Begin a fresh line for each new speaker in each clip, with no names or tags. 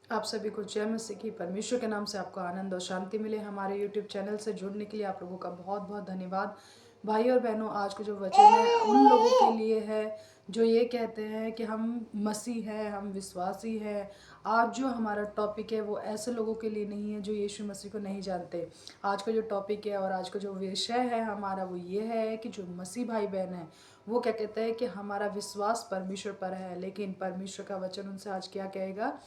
आप सभी को जय मसीह की। परमेश्वर के नाम से आपको आनंद और शांति मिले। हमारे यूट्यूब चैनल से जुड़ने के लिए आप लोगों का बहुत बहुत धन्यवाद। भाई और बहनों, आज का जो वचन है उन लोगों के लिए है जो ये कहते हैं कि हम मसीह हैं, हम विश्वासी हैं। आज जो हमारा टॉपिक है वो ऐसे लोगों के लिए नहीं है जो यीशु मसीह को नहीं जानते। आज का जो टॉपिक है और आज का जो विषय है हमारा वो ये है कि जो मसीह भाई बहन है वो क्या कहते हैं कि हमारा विश्वास परमेश्वर पर है, लेकिन परमेश्वर का वचन उनसे आज क्या कहेगा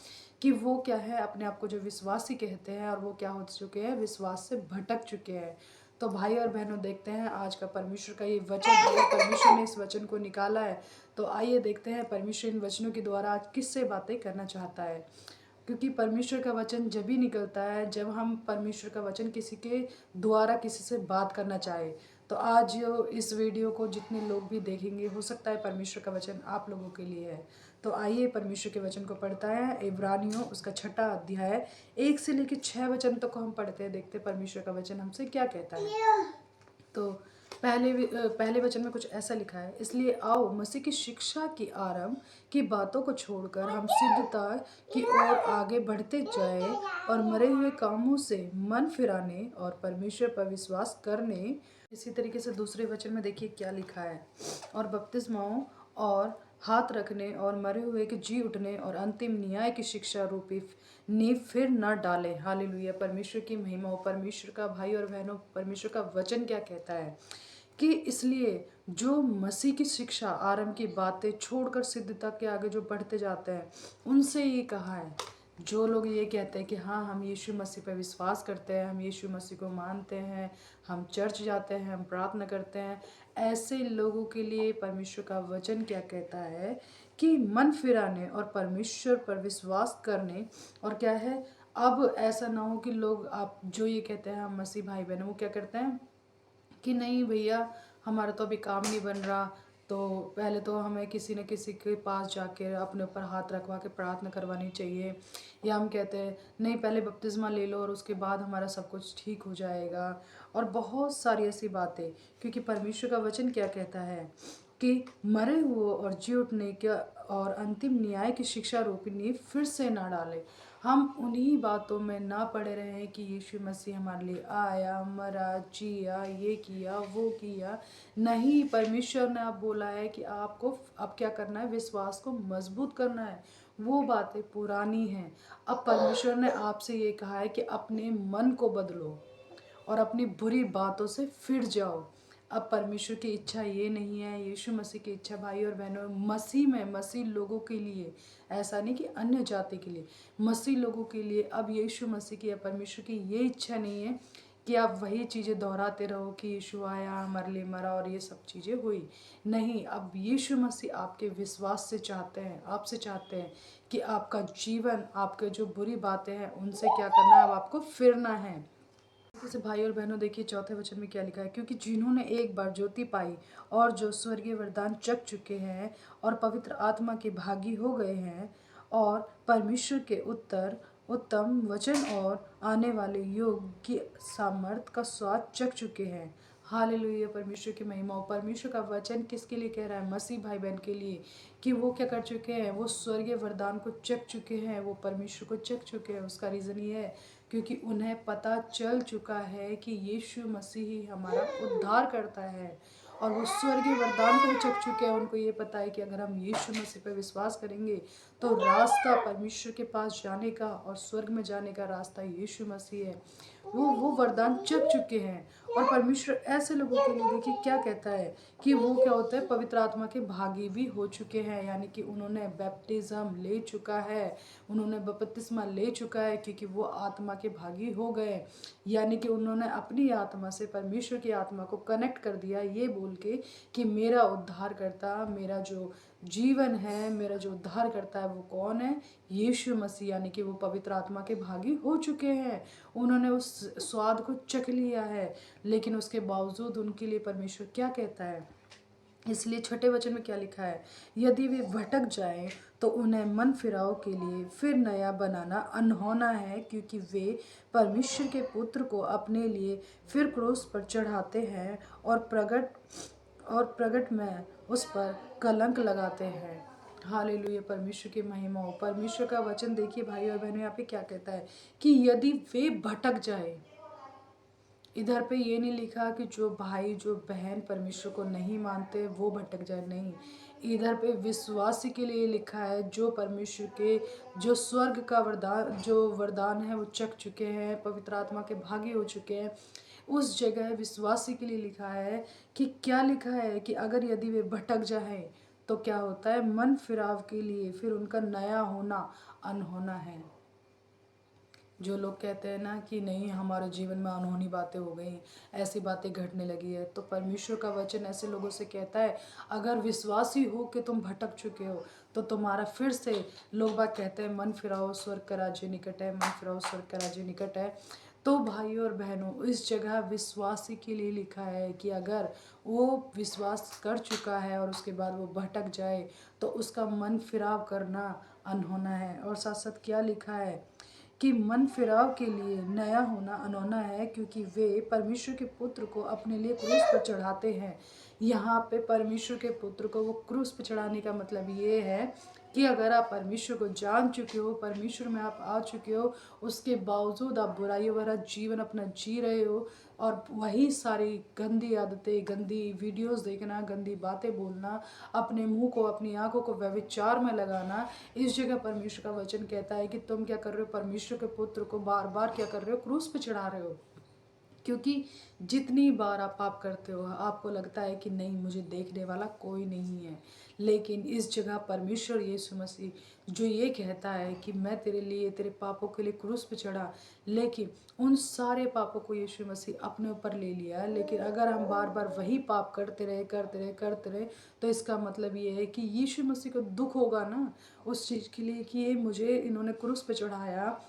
कि वो क्या है, अपने आप को जो विश्वासी कहते हैं और वो क्या हो चुके हैं, विश्वास से भटक चुके हैं। तो भाई और बहनों, देखते हैं आज का परमेश्वर का ये वचन, अगर परमेश्वर ने इस वचन को निकाला है तो आइए देखते हैं परमेश्वर इन वचनों के द्वारा आज किससे बातें करना चाहता है। क्योंकि परमेश्वर का वचन जब ही निकलता है जब हम परमेश्वर का वचन किसी के द्वारा किसी से बात करना चाहे। तो आज इस वीडियो को जितने लोग भी देखेंगे, हो सकता है परमेश्वर का वचन आप लोगों के लिए है। तो आइए परमेश्वर के वचन को पढ़ता है। इब्रानियों उसका 6 अध्याय 1 से लेकर 6 वचन तक को हम पढ़ते हैं, देखते हैं परमेश्वर का वचन हमसे क्या कहता है। तो पहले वचन में कुछ ऐसा लिखा है, इसलिए आओ मसीह की शिक्षा की आरंभ की बातों को छोड़कर हम सिद्धता की ओर आगे बढ़ते जाए और मरे हुए कामों से मन फिराने और परमेश्वर पर विश्वास करने। इसी तरीके से दूसरे वचन में देखिए क्या लिखा है, और बपतिस्माओं और हाथ रखने और मरे हुए के जी उठने और अंतिम न्याय की शिक्षा रूपी नींव फिर न डाले। हालेलुया, परमेश्वर की महिमा हो। परमेश्वर का भाई और बहनों, परमेश्वर का वचन क्या कहता है कि इसलिए जो मसीह की शिक्षा आरंभ की बातें छोड़कर सिद्धता के आगे जो बढ़ते जाते हैं उनसे ये कहा है। जो लोग ये कहते हैं कि हाँ, हम यीशु मसीह पर विश्वास करते हैं, हम यीशु मसीह को मानते हैं, हम चर्च जाते हैं, हम प्रार्थना करते हैं, ऐसे लोगों के लिए परमेश्वर का वचन क्या कहता है कि मन फिराने और परमेश्वर पर विश्वास करने। और क्या है, अब ऐसा ना हो कि लोग, आप जो ये कहते हैं हम मसीह भाई बहन, वो क्या करते हैं कि नहीं भैया, हमारा तो अभी काम नहीं बन रहा, तो पहले तो हमें किसी न किसी के पास जाके अपने ऊपर हाथ रखवा के प्रार्थना करवानी चाहिए। या हम कहते हैं नहीं, पहले बपतिस्मा ले लो और उसके बाद हमारा सब कुछ ठीक हो जाएगा। और बहुत सारी ऐसी बातें, क्योंकि परमेश्वर का वचन क्या कहता है कि मरे हुए और जी उठने के और अंतिम न्याय की शिक्षा रूपी नींव फिर से ना डाले। हम उन्हीं बातों में ना पड़े रहे कि यीशु मसीह हमारे लिए आया, मरा, जिया, ये किया, वो किया। नहीं, परमेश्वर ने अब बोला है कि आपको अब क्या करना है, विश्वास को मजबूत करना है। वो बातें पुरानी हैं। अब परमेश्वर ने आपसे ये कहा है कि अपने मन को बदलो और अपनी बुरी बातों से फिर जाओ। अब परमेश्वर की इच्छा ये नहीं है, यीशु मसीह की इच्छा भाई और बहनों, मसीह में, मसीह लोगों के लिए, ऐसा नहीं कि अन्य जाति के लिए, मसीह लोगों के लिए अब यीशु मसीह की या परमेश्वर की ये इच्छा नहीं है कि आप वही चीज़ें दोहराते रहो कि यीशु आया, हमारे लिए मरा और ये सब चीज़ें हुई। नहीं, अब यीशु मसीह आपके विश्वास से चाहते हैं, आपसे चाहते हैं कि आपका जीवन, आपके जो बुरी बातें हैं उनसे क्या करना है, अब आपको फिरना है। जैसे भाई और बहनों, देखिए चौथे वचन में क्या लिखा है, क्योंकि जिन्होंने एक बार ज्योति पाई और जो स्वर्गीय वरदान चख चुके हैं और पवित्र आत्मा के भागी हो गए हैं और परमेश्वर के उत्तम वचन और आने वाले युग की सामर्थ का स्वाद चख चुके हैं। हालेलुया, परमेश्वर की महिमा हो। परमेश्वर का वचन किसके लिए कह रहा है? मसीह भाई बहन के लिए, कि वो क्या कर चुके हैं, वो स्वर्गीय वरदान को चख चुके हैं, वो परमेश्वर को चख चुके हैं। उसका रीज़न ये है क्योंकि उन्हें पता चल चुका है कि यीशु मसीह ही हमारा उद्धार करता है और वो स्वर्गीय वरदान को भी चख चुके हैं। उनको ये पता है कि अगर हम यीशु मसीह पर विश्वास करेंगे तो रास्ता परमेश्वर के पास जाने का और स्वर्ग में जाने का रास्ता यीशु मसीह है। वो वरदान चख चुके हैं। और परमेश्वर ऐसे लोगों के लिए देखिए क्या कहता है कि वो क्या होता है, पवित्र आत्मा के भागी भी हो चुके हैं, यानी कि उन्होंने बैप्टिज्म ले चुका है, उन्होंने बपतिस्मा ले चुका है, क्योंकि वो आत्मा के भागी हो गए। यानी कि उन्होंने अपनी आत्मा से परमेश्वर की आत्मा को कनेक्ट कर दिया, ये बोल के कि मेरा उद्धार करता, मेरा जो जीवन है, मेरा जो उद्धार करता है वो कौन है? यीशु मसीह। यानी कि वो पवित्र आत्मा के भागी हो चुके हैं, उन्होंने उस स्वाद को चख लिया है। लेकिन उसके बावजूद उनके लिए परमेश्वर क्या कहता है, इसलिए छठे वचन में क्या लिखा है, यदि वे भटक जाएं तो उन्हें मन फिराव के लिए फिर नया बनाना अनहोना है, क्योंकि वे परमेश्वर के पुत्र को अपने लिए फिर क्रूस पर चढ़ाते हैं और प्रगट में उस पर कलंक लगाते हैं। हालेलुया, परमेश्वर की महिमा हो। परमेश्वर का वचन देखिए भाई और बहनों, यहाँ पे क्या कहता है कि यदि वे भटक जाए, इधर पे ये नहीं लिखा कि जो भाई जो बहन परमेश्वर को नहीं मानते वो भटक जाए, नहीं। इधर पे विश्वासी के लिए लिखा है जो परमेश्वर के जो स्वर्ग का वरदान जो वरदान है वो चख चुके हैं, पवित्र आत्मा के भागी हो चुके हैं, उस जगह विश्वासी के लिए लिखा है कि क्या लिखा है कि अगर यदि वे भटक जाए तो क्या होता है, मन फिराव के लिए फिर उनका नया होना अनहोना है। जो लोग कहते हैं ना कि नहीं हमारे जीवन में अनहोनी बातें हो गई, ऐसी बातें घटने लगी है, तो परमेश्वर का वचन ऐसे लोगों से कहता है अगर विश्वासी हो कि तुम भटक चुके हो तो तुम्हारा फिर से, लोग बात कहते हैं मन फिराओ स्वर्ग का राज्य निकट है, मन फिराओ स्वर्ग का राज्य निकट है। तो भाइयों और बहनों, इस जगह विश्वासी के लिए लिखा है कि अगर वो विश्वास कर चुका है और उसके बाद वो भटक जाए तो उसका मन फिराव करना अनहोना है। और साथ साथ क्या लिखा है कि मन फिराव के लिए नया होना अनोना है, क्योंकि वे परमेश्वर के पुत्र को अपने लिए क्रूस पर चढ़ाते हैं। यहाँ पे परमेश्वर के पुत्र को वो क्रूस पर चढ़ाने का मतलब ये है कि अगर आप परमेश्वर को जान चुके हो, परमेश्वर में आप आ चुके हो, उसके बावजूद आप बुराइयों भरा जीवन अपना जी रहे हो और वही सारी गंदी आदतें, गंदी वीडियोस देखना, गंदी बातें बोलना, अपने मुंह को अपनी आंखों को व्यभिचार में लगाना, इस जगह परमेश्वर का वचन कहता है कि तुम क्या कर रहे हो, परमेश्वर के पुत्र को बार बार क्या कर रहे हो, क्रूस पे चढ़ा रहे हो। क्योंकि जितनी बार आप पाप करते हो आपको लगता है कि नहीं मुझे देखने वाला कोई नहीं है, लेकिन इस जगह परमेश्वर यीशु मसीह जो ये कहता है कि मैं तेरे लिए तेरे पापों के लिए क्रूस पे चढ़ा, लेकिन उन सारे पापों को यीशु मसीह अपने ऊपर ले लिया। लेकिन अगर हम बार बार वही पाप करते रहे तो इसका मतलब ये है कि यीशु मसीह को दुख होगा ना उस चीज़ के लिए कि ये मुझे इन्होंने क्रूस पे चढ़ाया,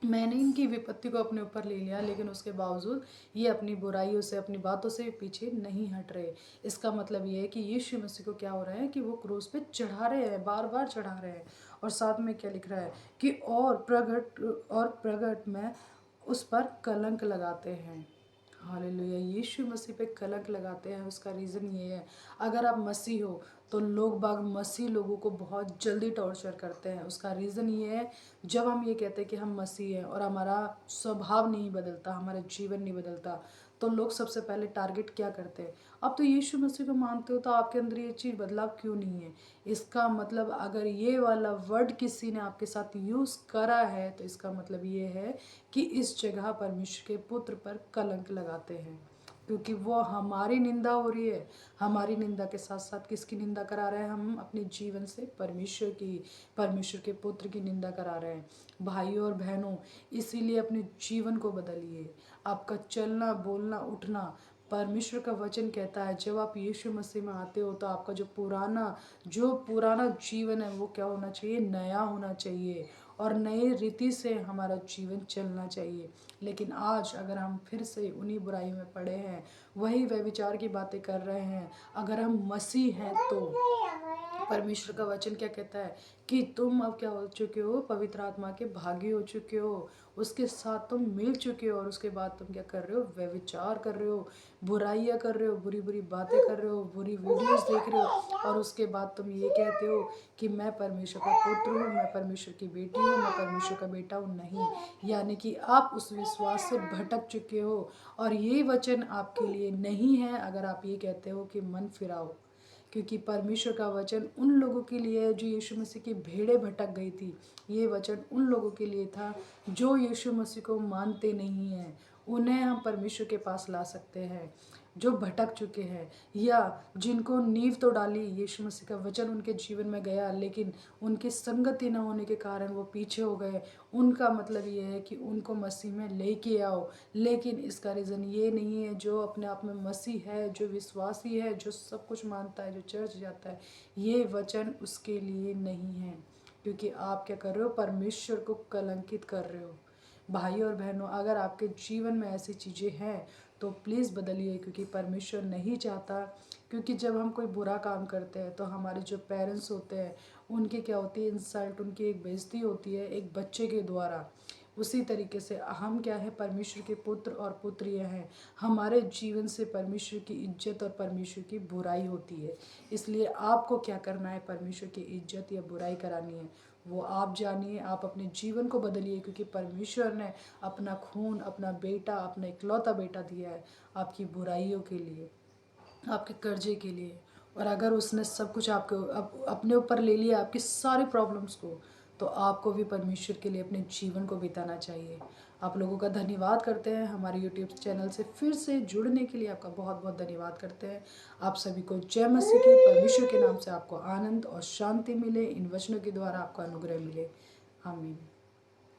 मैंने इनकी विपत्ति को अपने ऊपर ले लिया, लेकिन उसके बावजूद ये अपनी बुराइयों से अपनी बातों से पीछे नहीं हट रहे। इसका मतलब ये है कि यीशु मसीह को क्या हो रहा है कि वो क्रूस पे चढ़ा रहे हैं, बार बार चढ़ा रहे हैं। और साथ में क्या लिख रहा है कि और प्रगट में उस पर कलंक लगाते हैं। हालेलुया, यीशु मसीह पे कलंक लगाते हैं। उसका रीज़न ये है, अगर आप मसीह हो तो लोग बाग मसीह लोगों को बहुत जल्दी टॉर्चर करते हैं। उसका रीज़न ये है, जब हम ये कहते हैं कि हम मसीह हैं और हमारा स्वभाव नहीं बदलता, हमारा जीवन नहीं बदलता, तो लोग सबसे पहले टारगेट क्या करते हैं, अब तो यीशु मसीह को मानते हो तो आपके अंदर ये चीज़ बदलाव क्यों नहीं है। इसका मतलब अगर ये वाला वर्ड किसी ने आपके साथ यूज़ करा है तो इसका मतलब ये है कि इस जगह परमेश्वर के पुत्र पर कलंक लगाते हैं, क्योंकि वो हमारी निंदा हो रही है। हमारी निंदा के साथ साथ किसकी निंदा करा रहे हैं, हम अपने जीवन से परमेश्वर की, परमेश्वर के पुत्र की निंदा करा रहे हैं। भाइयों और बहनों, इसीलिए अपने जीवन को बदलिए। आपका चलना बोलना उठना, परमेश्वर का वचन कहता है जब आप यीशु मसीह में आते हो तो आपका जो पुराना जीवन है वो क्या होना चाहिए, नया होना चाहिए और नए रीति से हमारा जीवन चलना चाहिए। लेकिन आज अगर हम फिर से उन्हीं बुराइयों में पड़े हैं, वही व्यभिचार की बातें कर रहे हैं, अगर हम मसीह हैं तो परमेश्वर का वचन क्या कहता है कि तुम अब क्या हो चुके हो, पवित्र आत्मा के भागी हो चुके हो, उसके साथ तुम मिल चुके हो और उसके बाद तुम क्या कर रहे हो, व्यभिचार कर रहे हो, बुराइयां कर रहे हो, बुरी बुरी बातें कर रहे हो, बुरी वीडियोस देख रहे हो, और उसके बाद तुम ये कहते हो कि मैं परमेश्वर का पुत्र हूँ, मैं परमेश्वर की बेटी हूँ, मैं परमेश्वर का बेटा हूँ। नहीं, यानी कि आप उस विश्वास से भटक चुके हो और ये वचन आपके लिए नहीं है अगर आप ये कहते हो कि मन फिराओ। क्योंकि परमेश्वर का वचन उन लोगों के लिए है जो यीशु मसीह की भेड़ें भटक गई थी। ये वचन उन लोगों के लिए था जो यीशु मसीह को मानते नहीं हैं, उन्हें हम परमेश्वर के पास ला सकते हैं। जो भटक चुके हैं या जिनको नींव तो डाली, यीशु मसीह का वचन उनके जीवन में गया लेकिन उनकी संगति न होने के कारण वो पीछे हो गए, उनका मतलब ये है कि उनको मसीह में लेके आओ। लेकिन इसका रीज़न ये नहीं है जो अपने आप में मसीह है, जो विश्वासी है, जो सब कुछ मानता है, जो चर्च जाता है, ये वचन उसके लिए नहीं है। क्योंकि आप क्या कर रहे हो, परमेश्वर को कलंकित कर रहे हो। भाई और बहनों, अगर आपके जीवन में ऐसी चीज़ें हैं तो प्लीज़ बदलिए, क्योंकि परमेश्वर नहीं चाहता। क्योंकि जब हम कोई बुरा काम करते हैं तो हमारे जो पेरेंट्स होते हैं उनकी क्या होती है, इंसल्ट, उनकी एक बेइज्जती होती है एक बच्चे के द्वारा। उसी तरीके से हम क्या है, परमेश्वर के पुत्र और पुत्रियाँ हैं। हमारे जीवन से परमेश्वर की इज्जत और परमेश्वर की बुराई होती है। इसलिए आपको क्या करना है, परमेश्वर की इज्जत या बुराई करानी है वो आप जानिए, आप अपने जीवन को बदलिए, क्योंकि परमेश्वर ने अपना खून, अपना बेटा, अपना इकलौता बेटा दिया है आपकी बुराइयों के लिए, आपके कर्जे के लिए। और अगर उसने सब कुछ आपको अपने ऊपर ले लिया, आपकी सारी प्रॉब्लम्स को, तो आपको भी परमेश्वर के लिए अपने जीवन को बिताना चाहिए। आप लोगों का धन्यवाद करते हैं, हमारे यूट्यूब चैनल से फिर से जुड़ने के लिए आपका बहुत बहुत धन्यवाद करते हैं। आप सभी को जय मसीह की। परमेश्वर के नाम से आपको आनंद और शांति मिले, इन वचनों के द्वारा आपको अनुग्रह मिले। आमीन।